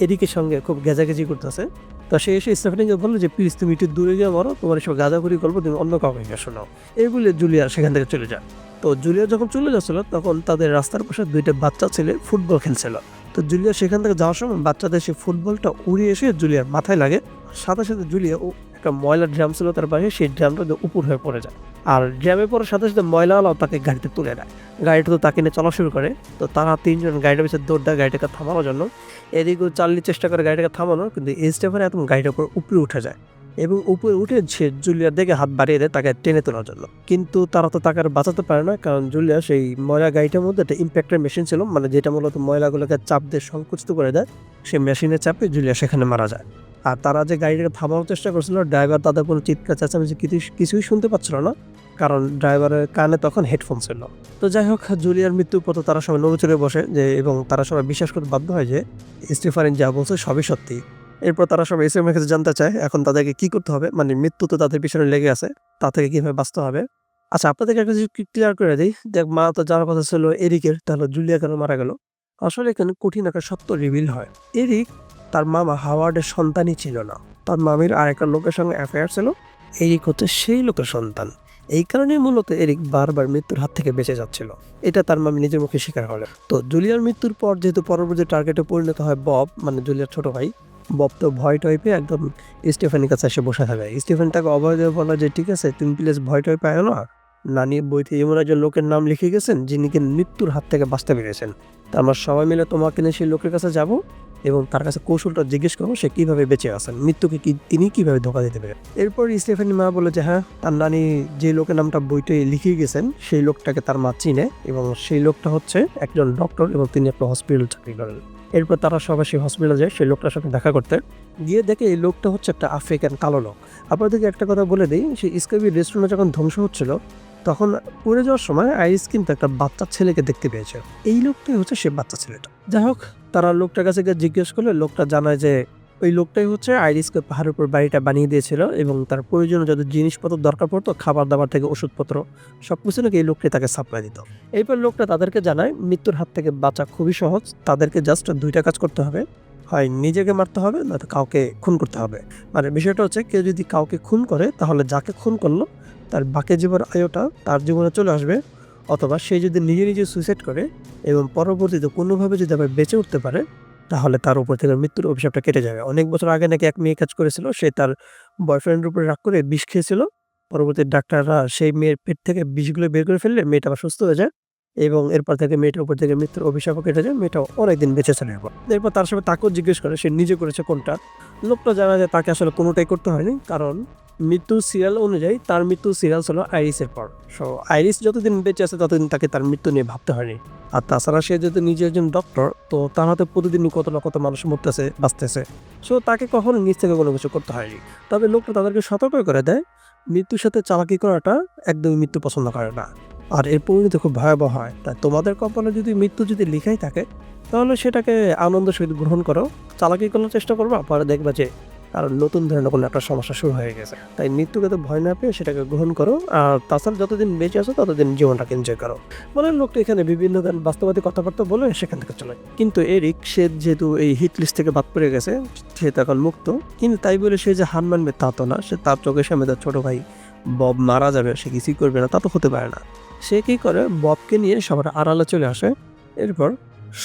এরিকের সঙ্গে খুব গেজাগেজি করতেছে, তো সে এসে স্টেফানিকে বললো যে প্লিজ তুমি একটু দূরে গিয়ে বলো, তোমার এসব গাঁজাখুরি করবো, তুমি অন্য কাউকে গিয়ে শোনাও। এই বলে জুলিয়া সেখান থেকে চলে যায়। তো জুলিয়া যখন চলে যাচ্ছিল তখন তাদের রাস্তার পাশে 2টা বাচ্চা ছেলে ফুটবল খেলছিল। তো জুলিয়া সেখান থেকে যাওয়ার সময় বাচ্চাদের সে ফুটবলটা উড়ে এসে জুলিয়ার মাথায় লাগে, সাথে সাথে জুলিয়া ও একটা ময়লার ড্রাম ছিল তার পাশে, সেই ড্রামটা উপর হয়ে পড়ে যায়। আর ড্রামে পড়ার সাথে সাথে ময়লাওয়ালাও তাকে গাড়িতে তুলে নেয়। গাড়িটা তো তাকে নিয়ে চলা শুরু করে। তো তারা ৩ জন গাড়িটার পিছনে দৌড় দেয় গাড়িটাকে থামানোর জন্য। এদিকেও চার্লি চেষ্টা করে গাড়িটাকে থামানোর, কিন্তু স্টেফান একদম গাড়িটার উপর উপরে উঠে যায় এবং উপরে উঠে সে জুলিয়ার দিকে হাত বাড়িয়ে দেয় তাকে টেনে তোলার জন্য। কিন্তু তারা তো তাকে আর বাঁচাতে পারে না, কারণ জুলিয়া সেই ময়লা গাড়িটার মধ্যে একটা ইম্প্যাক্টের মেশিন ছিল, মানে যেটা মূলত ময়লাগুলোকে চাপ দিয়ে সংকুচিত করে দেয়। সেই মেশিনের চাপে জুলিয়া সেখানে মারা যায়। আর তারা যে গাড়িটাকে থামানোর চেষ্টা করছিল, ড্রাইভার তাদের কোনো চিৎকার চেঁচামেচি কিছুই শুনতে পাচ্ছিল না, কারণ ড্রাইভারের কানে তখন হেডফোন ছিল। তো যাই হোক, জুলিয়ার মৃত্যুর পর তারা সবাই নড়েচড়ে বসে এবং তারা সবাই বিশ্বাস করতে বাধ্য হয় যে স্টিফান যা বলছে সবই সত্যি। এরপর তারা সবাই স্টিফানের কাছে জানতে চায় এখন তাদেরকে কি করতে হবে, মানে মৃত্যু তো তাদের পিছনে লেগে আছে, তা থেকে কিভাবে বাঁচতে হবে। আচ্ছা, আপনাদেরকে একটা জিনিস ক্লিয়ার করে দিই, দেখ মা তো যাওয়ার কথা ছিল এরিকের, তাহলে জুলিয়া কেন মারা গেল? আসলে এখানে কঠিন একটা সত্য রিভিল হয়। এরিক তার মামা হাওয়ার্ডের সন্তানই ছিল না, তার মামির আরেকটা লোকের সঙ্গে অ্যাফেয়ার ছিল। এরিক হচ্ছে সেই লোকের সন্তান। এই কারণেই মূলত এরিক বারবার মৃত্যুর হাত থেকে বেঁচে যাচ্ছিল, এটা তার মামি নিজের মুখে স্বীকার হলেন। তো জুলিয়ার মৃত্যুর পর যেহেতু পরবর্তী টার্গেটে পরিণত হয় বব, মানে জুলিয়ার ছোট ভাই, বব তো ভয় টয় পেয়ে একদম স্টিফানের কাছে এসে বসে থাকে। স্টিফান তাকে অভয় দেবে, বলা যে ঠিক আছে তুমি প্লিজ ভয় টয় পায় না, নানি বইতে এমন একজন লোকের নাম লিখে গেছেন যিনি কি মৃত্যুর হাত থেকে বাঁচতে পেরেছেন। তা আমরা সবাই মিলে তোমাকে নিয়ে সেই লোকের কাছে যাব এবং তার কাছে কৌশলটা জিজ্ঞেস করবো সে কিভাবে বেঁচে আছেন, মৃত্যুকে তিনি কিভাবে ধোকা দিতে পারে। এরপর স্টিফানি মা বলে যে হ্যাঁ, তার নানি যে লোকের নামটা বইতে লিখে গেছেন সেই লোকটাকে তার মা চিনে এবং সেই লোকটা হচ্ছে একজন ডক্টর এবং তিনি একটা হসপিটাল চাকরি করেন। এরপর তারা সবাই সেই হসপিটালে যায় সেই লোকটার সাথে দেখা করতে। গিয়ে দেখে এই লোকটা হচ্ছে একটা আফ্রিকান কালো লোক। আপনাদেরকে একটা কথা বলে দিই, সেই স্কাবি রেস্টুরেন্ট যখন ধ্বংস হচ্ছিল তখন পড়ে যাওয়ার সময় আইরিস কিন্তু একটা বাচ্চা ছেলেকে দেখতে পেয়েছে। এই লোকটাই হচ্ছে সে বাচ্চা ছেলেটা। যাই হোক, তারা লোকটার কাছে গিয়ে জিজ্ঞেস করলে লোকটা জানায় যে ওই লোকটাই হচ্ছে আইরিসকে পাহাড়ের উপর বাড়িটা বানিয়ে দিয়েছিল এবং তার প্রয়োজনীয় যত জিনিসপত্র দরকার পড়তো, খাবার দাবার থেকে ওষুধপত্র, সবকিছু নাকি এই লোকটাই তাকে সাপ্লাই দিত। এরপর লোকটা তাদেরকে জানায় মৃত্যুর হাত থেকে বাঁচা খুবই সহজ, তাদেরকে জাস্ট 2টা কাজ করতে হবে, হয় নিজেকে মারতে হবে নয়তো কাউকে খুন করতে হবে। মানে বিষয়টা হচ্ছে কেউ যদি কাউকে খুন করে তাহলে যাকে খুন করলো তার বাকি জীবনের আয়ুটা তার জীবনে চলে আসবে, অথবা সে যদি নিজে নিজে সুইসাইড করে এবং পরবর্তীতে কোনোভাবে যদি আবার বেঁচে উঠতে পারে তাহলে তার উপর থেকে মৃত্যুর অভিশাপটা কেটে যাবে। অনেক বছর আগে নাকি এক মেয়ে কাজ করেছিল, সে তার বয়ফ্রেন্ডের উপরে রাগ করে বিষ খেয়েছিল। পরবর্তী ডাক্তাররা সেই মেয়ের পেট থেকে বিষগুলো বের করে ফেললে মেয়েটা আবার সুস্থ হয়ে যায় এবং এরপর থেকে মেয়েটার উপর থেকে মৃত্যুর অভিশাপও কেটে যায়, মেয়েটাও অনেকদিন বেঁচে ছিল। এরপর তার সাথে তাকেও জিজ্ঞেস করে সে নিজে করেছে কোনটা। লোকটা জানা যায় তাকে আসলে কোনোটাই করতে হয়নি, কারণ মৃত্যুর সিরিয়াল অনুযায়ী তার মৃত্যুর সিরিয়াল ছিল আইরিসের পর। সো আইরিস যতদিন বেঁচে আছে ততদিন তাকে তার মৃত্যু নিয়ে ভাবতে হয়নি। আর তাছাড়া সে যেহেতু নিজে একজন ডক্টর, তো তার হাতে প্রতিদিনই কত না কত মানুষ মরতেছে, বাঁচতেছে, সো তাকে কখনো নিজ থেকে কোনো কিছু করতে হয়নি। তবে লোকটা তাদেরকে সতর্ক করে দেয় মৃত্যুর সাথে চালাকি করাটা একদমই মৃত্যু পছন্দ করে না, আর এর পরিণতি খুব ভয়াবহ হয়। তাই তোমাদের কপালে যদি মৃত্যু যদি লেখাই থাকে তাহলে সেটাকে আনন্দের সহিত গ্রহণ করো, চালাকি করার চেষ্টা করবো, পরে দেখবা যে আর নতুন ধরনের কোনো একটা সমস্যা শুরু হয়ে গেছে। তাই মৃত্যুকে তো ভয় না পেয়ে সেটাকে গ্রহণ করো, আর তাছাড়া যতদিন বেঁচে আছো ততদিন জীবনটাকে এনজয় করো। মানে লোকটা এখানে বিভিন্ন বাস্তববাদী কথাবার্তা বলে সেখান থেকে চলে। কিন্তু এরিক সে যেহেতু এই হিট লিস্ট থেকে বাদ পড়ে গেছে, সে তখন মুক্ত, কিন্তু তাই বলে সে যে হার মানবে তা তো না। সে তার চোখের সামনে তার ছোট ভাই বব মারা যাবে, সে কিছুই করবে না, তা তো হতে পারে না। সে কী করে, ববকে নিয়ে সবার আড়ালে চলে আসে। এরপর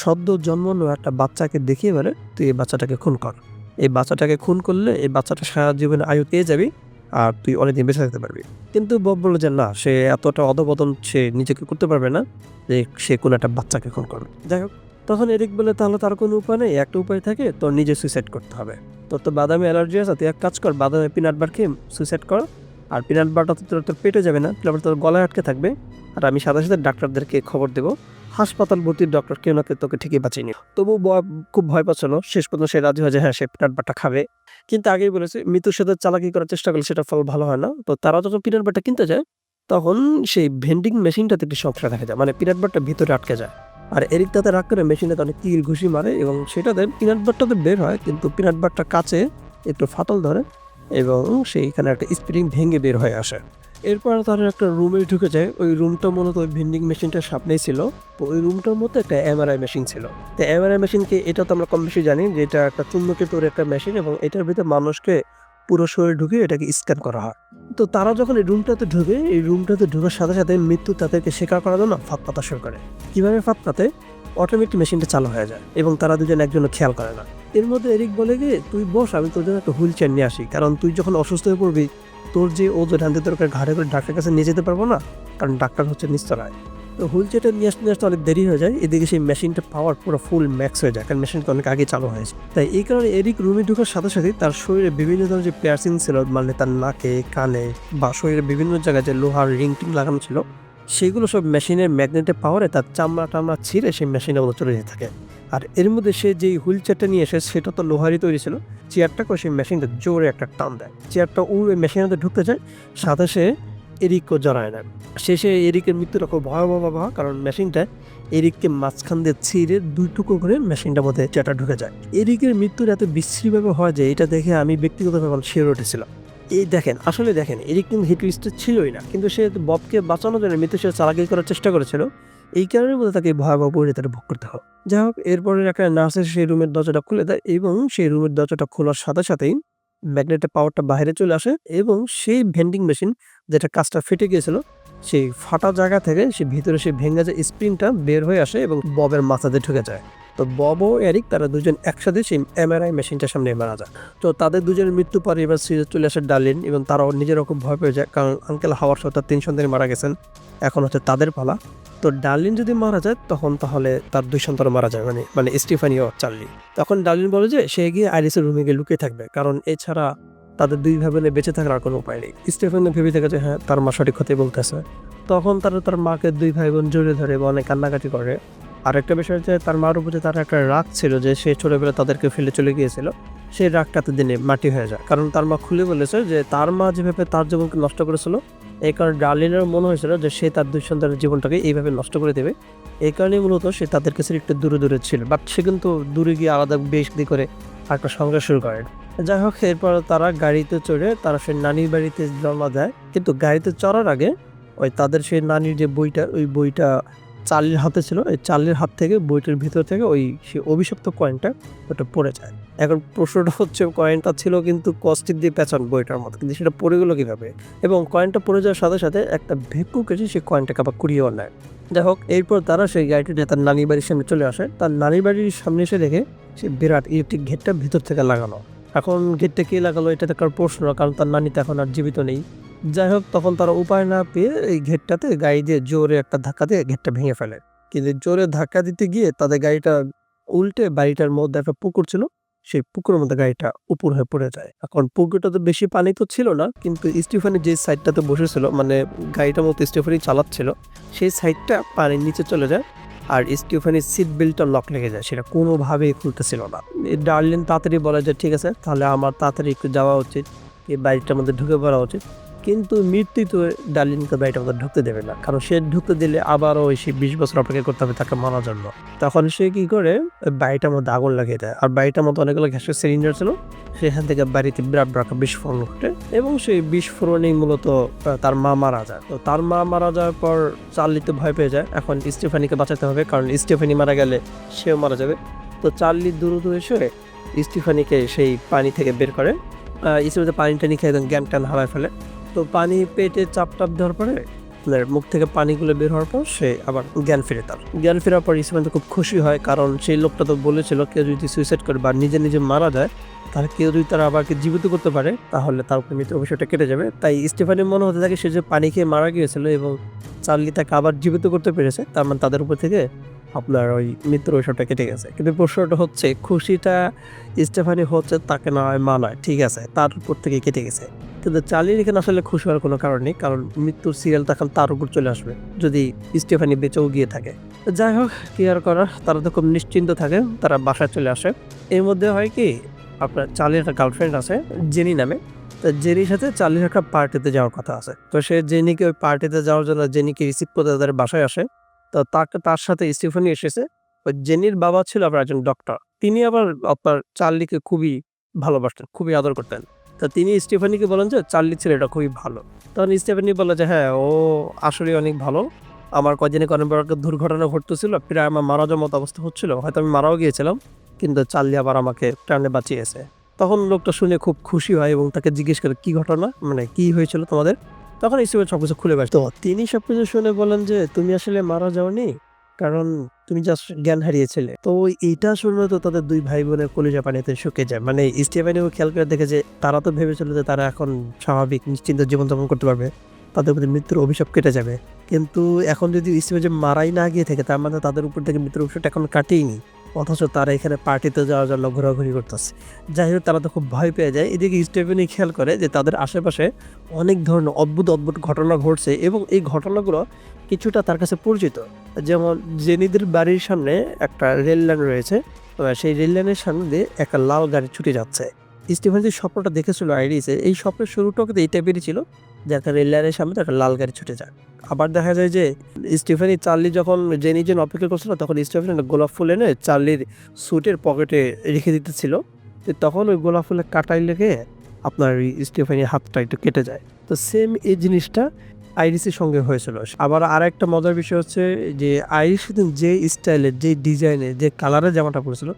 সদ্য জন্মানো একটা বাচ্চাকে দেখিয়ে বলে তুই এই বাচ্চাটাকে খুন কর, এই বাচ্চাটাকে খুন করলে এই বাচ্চাটা সারা জীবনে আয়ু পেয়ে যাবি আর তুই অনেকদিন বেঁচে থাকতে পারবি। কিন্তু বব বলল যে না, সে এতটা অধপতন সে নিজেকে করতে পারবে না যে সে কোনো একটা বাচ্চাকে খুন করবে। যাই হোক, তখন এরিক বলে তাহলে তার কোনো উপায় নেই, একটা উপায় থাকে, তোর নিজে সুইসাইড করতে হবে। তোর তো বাদামে অ্যালার্জি আছে, তুই এক কাজ কর, বাদামে পিনাট বার খেয়ে সুইসাইড কর। আর পিনাট বারটা তো তোর পেটে যাবে না, তোর গলায় আটকে থাকবে। আর আমি সাথে সাথে ডাক্তারদেরকে খবর দেবো, হাসপাতাল ভর্তির ডক্টর কেউ না কেউ তোকে ঠিকই বাঁচিয়ে নিও। তবু খুব ভয় পাচ্ছিল, শেষ পর্যন্ত সে রাজি হয় যে হ্যাঁ সে পিনাট বারটা খাবে। কিন্তু আগেই বলেছে মৃত্যুর সাথে চালাকি করার চেষ্টা করলে সেটা ফল ভালো হয় না। তো তারা যখন পিনাট বারটা কিনতে যায় তখন সেই ভেন্ডিং মেশিনটাতে একটি সমস্যা দেখা যায়, মানে পিনাট বারটা ভিতরে আটকে যায়। আর এরিক তাতে রাগ করে মেশিনটাতে অনেক কিল ঘুষি মারে এবং সেটাতে পিনাট বারটাতে বের হয়, কিন্তু পিনাট বারটা কাছে একটু ফাটল ধরে এবং সেইখানে একটা স্প্রিং ভেঙে বের হয়ে আসে। এরপর তারা একটা রুমে ঢুকে যায়। ওই রুমটা মূলত ওই ভেন্ডিং মেশিনটার সামনেই ছিল। তো ওই রুমটার মধ্যে একটা এমআরআই মেশিন ছিল। তো এমআরআই মেশিনকে এটা তো আমরা কম বেশি জানি যে এটা একটা চুম্বকের তৈরি একটা মেশিন এবং এটার ভিতরে মানুষকে পুরো শরীরে ঢুকে এটাকে স্ক্যান করা হয়। তো তারা যখন এই রুমটাতে ঢুকে, এই রুমটাতে ঢোকার সাথে সাথে মৃত্যু তাদেরকে স্বীকার করার জন্য ফাঁদ পাতা শুরু করে। কীভাবে ফাঁদ পাতে? অটোমেটিক মেশিনটা চালু হয়ে যায় এবং তারা দুজন একজনও খেয়াল করে না। এর মধ্যে এরিক বলে গিয়ে তুই বস, আমি তোর জন্য একটা হুইল চেয়ার নিয়ে আসি, কারণ তুই যখন অসুস্থ হয়ে পড়বি তোর যে ওজন আনতে তোর ঘাড়ে করে ডাক্তারের কাছে নিয়ে যেতে পারবো না, কারণ ডাক্তার হচ্ছে নিস্তরায়। তো হুইল চেয়ারটা নিয়ে আসতে অনেক দেরি হয়ে যায়। এদিকে সেই মেশিনটা পাওয়ার পুরো ফুল ম্যাক্স হয়ে যায়, কারণ মেশিনটা অনেক আগে চালু হয়েছে। তাই এই কারণে এরিক রুমে ঢোকার সাথে সাথে তার শরীরে বিভিন্ন ধরনের যে পিয়ার্সিং ছিল, মানে তার নাকে, কানে বা শরীরে বিভিন্ন জায়গায় যে লোহার রিং টিং লাগানো ছিল, সেগুলো সব মেশিনের ম্যাগনেটের পাওয়ারে তার চামড়া টামড়া ছিঁড়ে সেই মেশিনের মতো চলে যেতে থাকে। আর এর মধ্যে সে যেই হুইল চেয়ারটা নিয়ে এসে সেটা তো লোহারই তৈরি ছিল, চেয়ারটা করে সেই মেশিনটা জোরে একটা টান দেয়, চেয়ারটা উড়ে মেশিনের মধ্যে ঢুকতে যায়, সাথে সে এরিকও জড়ায় না। শেষে এরিকের মৃত্যুটা খুব ভয়াবহ, কারণ মেশিনটা এরিককে মাঝখান দিয়ে ছিঁড়ে 2 টুকরো করে মেশিনটার মধ্যে চেয়ারটা ঢুকে যায়। এরিকের মৃত্যুর এত বিশ্রীভাবে হয় যে এটা দেখে আমি ব্যক্তিগতভাবে শিওর উঠেছিলাম। এই দেখেন, আসলে দেখেন, এরিক কিন্তু হিট লিস্টে ছিলই না, কিন্তু সে ববকে বাঁচানোর জন্য মৃত্যু সে চালাকি করার চেষ্টা করেছিল। এই কারণের মধ্যে তাকে ভয়াবহ পরিণতিটা ভোগ করতে হয়। যাই হোক, এরপরে একটা নার্স এসে সেই রুমের দরজাটা খুলে দেয় এবং সেই রুমের দরজাটা খোলার সাথে সাথেই ম্যাগনেটের পাওয়ারটা বাইরে চলে আসে এবং সেই ভেন্ডিং মেশিন যেটা কাজটা ফেটে গিয়েছিল, সেই ফাটা জায়গা থেকে সে ভিতরে সেই ভেঙে যায় স্প্রিংটা বের হয়ে আসে এবং ববের মাথাতে ঢুকে যায়। তো বব ও এরিক তারা দুজন একসাথে সেই এমআরআই মেশিনটার সামনে মারা যায়। তো তাদের দুজনের মৃত্যু পরে এবার সিরিজে চলে আসে ডার্লিন এবং তারাও নিজের খুব ভয় পেয়ে যায়, কারণ আঙ্কেল হাওয়ার সাথে তার 3 সন্তানই মারা গেছেন, এখন হচ্ছে তাদের পালা। তো ডার্লিন যদি মারা যায় তখন তাহলে তার 2 সন্তান মারা যায়, মানে স্টিফানি ও চার্লি। তখন ডার্লিন বলে যে সে গিয়ে আইরিসের রুমে গিয়ে লুকিয়ে থাকবে, কারণ এছাড়া তাদের 2 ভাই বোনে বেঁচে থাকার আর কোনো উপায় নেই। স্টিফানি ভেবে থাকে যে হ্যাঁ, তার মা সঠিক কথাই বলতেছে। তখন তারা তার মাকে 2 ভাই বোন জড়িয়ে ধরে এবং অনেক কান্নাকাটি করে। আরেকটা বিষয় হচ্ছে তার মার উপর যে তার একটা রাগ ছিল যে সে ছোটবেলায় তাদেরকে ফেলে চলে গিয়েছিল, সেই রাগটাতে দিনে মাটি হয়ে যায়, কারণ তার মা খুলে বলেছে যে তার মা যেভাবে তার জীবনকে নষ্ট করেছিল, এই কারণে ডার্লিনের মনে হয়েছিল যে সে তার 2 সন্তানের জীবনটাকে এইভাবে নষ্ট করে দেবে। এই কারণেই মূলত সে তাদের কাছে একটু দূরে দূরে ছিল, বাট সে কিন্তু দূরে গিয়ে আলাদা বেশ করে একটা সংসার শুরু করেন। যাই হোক, এরপর তারা গাড়িতে চড়ে তারা সেই নানির বাড়িতে রওনা দেয়, কিন্তু গাড়িতে চড়ার আগে ওই তাদের সেই নানির যে বইটা, ওই বইটা চার্লির হাতে ছিল, এই চার্লির হাত থেকে বইটার ভিতর থেকে ওই সে অভিশপ্ত কয়েনটা ওটা পড়ে যায়। এখন প্রশ্নটা হচ্ছে কয়েনটা ছিল কিন্তু কস্টিক দিয়ে পেঁচান বইটার মতো, কিন্তু সেটা পড়ে গেলো কীভাবে? এবং কয়েনটা পড়ে যাওয়ার সাথে সাথে একটা ভিক্ষুক এসে সেই কয়েনটাকে আবার কুড়িয়েও নেয়। যাই হোক, এরপর তারা সেই গাড়িটা নিয়ে তার নানির বাড়ির সামনে চলে আসে। তার নানির বাড়ির সামনে এসে দেখে সে বিরাট ইলেকট্রিক গেটটা ভিতর থেকে লাগানো। এখন গেটটা কে লাগালো এটা দেখার প্রশ্ন, কারণ তার নানি তো এখন আর জীবিত নেই। যাই হোক, তখন তারা উপায় না পেয়ে এই গেটটাতে গাড়ি দিয়ে জোরে একটা ধাক্কা দিয়ে গেটটা ভেঙে ফেলে, কিন্তু জোরে ধাক্কা দিতে গিয়ে তাদের গাড়িটা উল্টে বাড়িটার মধ্যে একটা পুকুর ছিল, সেই পুকুরের মধ্যে গাড়িটা উপর হয়ে পড়ে যায়। এখন পুকুরটা তো বেশি পানি তো ছিল না, কিন্তু স্টিফানি যে সাইডটাতে বসেছিল, মানে গাড়িটার মতো স্টিফানি চালাচ্ছিল, সেই সাইডটা পানির নিচে চলে যায় আর স্টিফানির সিট বেল্টটা লক লেগে যায়, সেটা কোনোভাবেই খুলতেছিল না। ডার্লিন তাড়াতাড়ি বলে যে ঠিক আছে, তাহলে আমার তাড়াতাড়ি একটু যাওয়া উচিত, এই বাড়িটার মধ্যে ঢুকে পড়া উচিত। কিন্তু মৃত্যু তো ডার্লিনকে বাড়িটার মধ্যে ঢুকতে দেবে না, কারণ সে ঢুকতে দিলে আবারও সে 20 বছর অপেক্ষা করতে হবে তাকে মারার জন্য। তখন সে কি করে, বাড়িটার মধ্যে আগুন লাগিয়ে দেয়, আর বাড়িটার মধ্যে অনেকগুলো গ্যাসের সিলিন্ডার ছিল, সেখান থেকে বাড়িতে বিরাট বড় বিস্ফোরণ ঘটে এবং সেই বিস্ফোরণেই মূলত তার মা মারা যায়। তো তার মা মারা যাওয়ার পর চার্লি তো ভয় পেয়ে যায়, এখন স্টিফানিকে বাঁচাতে হবে, কারণ স্টিফানি মারা গেলে সেও মারা যাবে। তো চার্লি দ্রুত এসে স্টিফানিকে সেই পানি থেকে বের করে, স্টিফানি পানিটা নিয়ে খেয়ে একদম জ্ঞান ট্যান হারায় ফেলে। তো পানি পেটে চাপ দেওয়ার পরে মুখ থেকে পানিগুলো বের হওয়ার পর সে আবার জ্ঞান ফেরার পর স্টিফানি তো খুব খুশি হয়, কারণ সেই লোকটা তো বলেছিল কেউ যদি সুইসাইড করে বা নিজে নিজে মারা যায়, তাহলে কেউ যদি তারা আবার জীবিত করতে পারে তাহলে তার উপর মৃত্যু অবশ্যটা কেটে যাবে। তাই স্টিফানির মনে হতে থাকে সে যে পানি খেয়ে মারা গিয়েছিল এবং চার্লি তাকে আবার জীবিত করতে পেরেছে, তার মানে তাদের উপর থেকে আপনার ওই মৃত্যুর ঐশ্বরটা কেটে গেছে। কিন্তু প্রশ্নটা হচ্ছে, খুশিটা স্টিফানি হচ্ছে তাকে নয় মা নয়, ঠিক আছে, তার উপর থেকে কেটে গেছে, কিন্তু চার্লির এখানে আসলে খুশি হওয়ার কোনো কারণ নেই, কারণ মৃত্যুর সিরিয়াল তখন তার উপর চলে আসবে যদি স্টিফানি বেঁচেও গিয়ে থাকে। যাই হোক, কি আর করার, তারা তো খুব নিশ্চিন্ত থাকে, তারা বাসায় চলে আসে। এর মধ্যে হয় কি, আপনার চার্লির একটা গার্লফ্রেন্ড আছে জেনি নামে, তো জেনির সাথে চার্লির একটা পার্টিতে যাওয়ার কথা আছে। তো সে জেনিকে ওই পার্টিতে যাওয়ার জন্য জেনিকে রিসিভ করতে তাদের বাসায় আসে। তো তার সাথে স্টিফানি এসেছে। ওই জেনির বাবা ছিল আবার একজন ডক্টর, তিনি আবার আপনার চার্লিকে খুবই ভালোবাসতেন, খুবই আদর করতেন। তা তিনি স্টিফানিকে বলেন যে চার্লির ছেলেটা খুবই ভালো। তখন স্টিফানি বলে যে হ্যাঁ, ও আসলে অনেক ভালো, আমার কদিনে কোনো বড় একটা দুর্ঘটনা ঘটতেছিল, প্রায় আমার মারা যাওয়ার মতো অবস্থা হচ্ছিল, হয়তো আমি মারাও গিয়েছিলাম, কিন্তু চার্লি আবার আমাকে প্রাণে বাঁচিয়েছে। তখন লোকটা শুনে খুব খুশি হয় এবং তাকে জিজ্ঞেস করে কি ঘটনা, মানে কি হয়েছিল তোমাদের। তখন স্টিফানি সবকিছু খুলে বসে। তো তিনি সবকিছু শুনে বলেন যে তুমি আসলে মারা যাওনি, কারণ তুমি জাস্ট জ্ঞান হারিয়েছিলে। তো এইটা শুনে তো তাদের 2 ভাই বোনের কলিজা পানিতে শুকিয়ে যায়। মানে স্টিফেনিও খেয়াল করে দেখে যে তারা তো ভেবেছিল যে তারা এখন স্বাভাবিক নিশ্চিন্ত জীবনযাপন করতে পারবে। তাদের প্রতি মৃত্যুর অভিশাপ কেটে যাবে। কিন্তু এখন যদি স্টিফেন যে মারাই না গিয়ে থাকে তার মানে তাদের উপর থেকে মৃত্যুর অভিশাপটা এখন কাটেইনি। অথচ তারা এখানে পার্টিতে যাওয়ার জন্য ঘোরাঘুরি করতেছে। যাই হোক তারা তো খুব ভয় পেয়ে যায়। এদিকে স্টিফেনি খেয়াল করে যে তাদের আশেপাশে অনেক ধরনের অদ্ভুত ঘটনা ঘটছে এবং এই ঘটনাগুলো কিছুটা তার কাছে পরিচিত। যেমন জেনিদের বাড়ির সামনে একটা রেল লাইন রয়েছে। সেই রেল লাইনের সামনে দিয়ে একটা লাল গাড়ি ছুটে যাচ্ছে। স্টিফেন যে স্বপ্নটা দেখেছিল আইরিসে, এই স্বপ্নের শুরুটাও কিন্তু এই টাইপেরই ছিল যে একটা রেল লাইনের সামনে দিয়ে একটা লাল গাড়ি ছুটে যায়। আবার দেখা যায় যে স্টিফেনি চার্লি যখন জেনির জন্য অপেক্ষা করছিল তখন স্টিফেন একটা গোলাপ ফুল এনে চার্লির স্যুটের পকেটে রেখে দিতেছিল। তো তখন ওই গোলাপ ফুলের কাঁটায় লেগে আপনার স্টিফেনির হাতটা একটু কেটে যায়। তো সেম এই জিনিসটা আইরিসের সঙ্গে হয়েছিল। আবার আরেকটা মজার বিষয় হচ্ছে যে আইরিস কিন্তু যে স্টাইলের, যে ডিজাইনের, যে কালারের জামাটা পরেছিল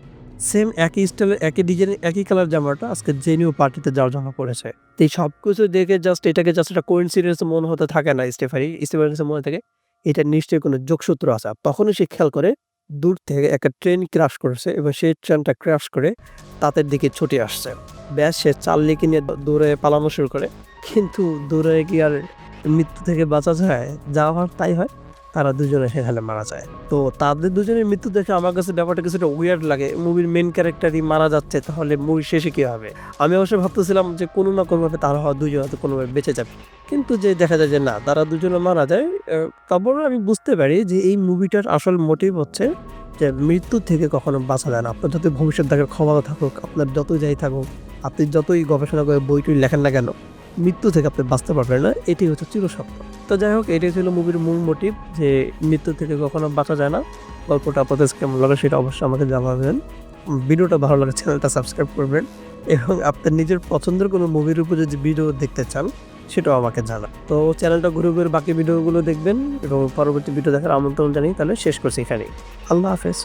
সেম একই স্টাইলের, একই ডিজাইনের, একই কালার জামাটা আজকে জেনিও পার্টিতে যাওয়ার জন্য পড়েছে। তো এই সবকিছু দেখে এটাকে জাস্ট একটা কোইন্সিডেন্স মনে হতে থাকে না স্টিফেনের মনে থেকে এটা নিশ্চয়ই কোনো যোগসূত্র আছে। তখনই সে খেয়াল করে দূর থেকে একটা ট্রেন ক্র্যাশ করেছে এবং সেই ট্রেনটা ক্র্যাশ করে তাদের দিকে ছুটে আসছে। ব্যাস সে চার্লিকে নিয়ে দৌড়ে পালানো শুরু করে। কিন্তু দৌড়ে গিয়ে আর মৃত্যু থেকে বাঁচা যায়? যা হওয়ার তাই হয়। তারা দুজনে সেখানে মারা যায়। তো তাদের দুজনের মৃত্যু দেখে আমার কাছে ব্যাপারটা কিছুটা উইয়ার্ড লাগে। মুভির মেইন ক্যারেক্টারই মারা যাচ্ছে, তাহলে মুভির শেষে কি হবে? আমি অবশ্য ভাবতেছিলাম যে কোনো না কোনোভাবে তারা দুজন হয়তো কোনোভাবে বেঁচে যাবে। কিন্তু যে দেখা যায় যে না, তারা দুজনে মারা যায়। তারপরে আমি বুঝতে পারি যে এই মুভিটার আসল মোটিভ হচ্ছে যে মৃত্যু থেকে কখনো বাঁচা যায় না। আপনার যত ভবিষ্যৎ দেখার ক্ষমতা থাকুক, আপনার যতই যাই থাকুক, আপনি যতই গবেষণা করে বই-টই লেখেন না কেন, মৃত্যু থেকে আপনি বাঁচতে পারবেন না। এটাই হচ্ছে চিরসত্য। তো যাই হোক, এটাই ছিল মুভির মূল মোটিভ যে মৃত্যু থেকে কখনো বাঁচা যায় না। গল্পটা আপনাদের কেমন লাগে সেটা অবশ্যই আমাকে জানাবেন। ভিডিওটা ভালো লাগে চ্যানেলটা সাবস্ক্রাইব করবেন এবং আপনার নিজের পছন্দের কোনো মুভির উপর যদি ভিডিও দেখতে চান সেটাও আমাকে জানান। তো চ্যানেলটা ঘুরে বাকি ভিডিওগুলো দেখবেন এবং পরবর্তী ভিডিও দেখার আমন্ত্রণ জানিয়ে তাহলে শেষ করছি এখানেই। আল্লাহ হাফেজ।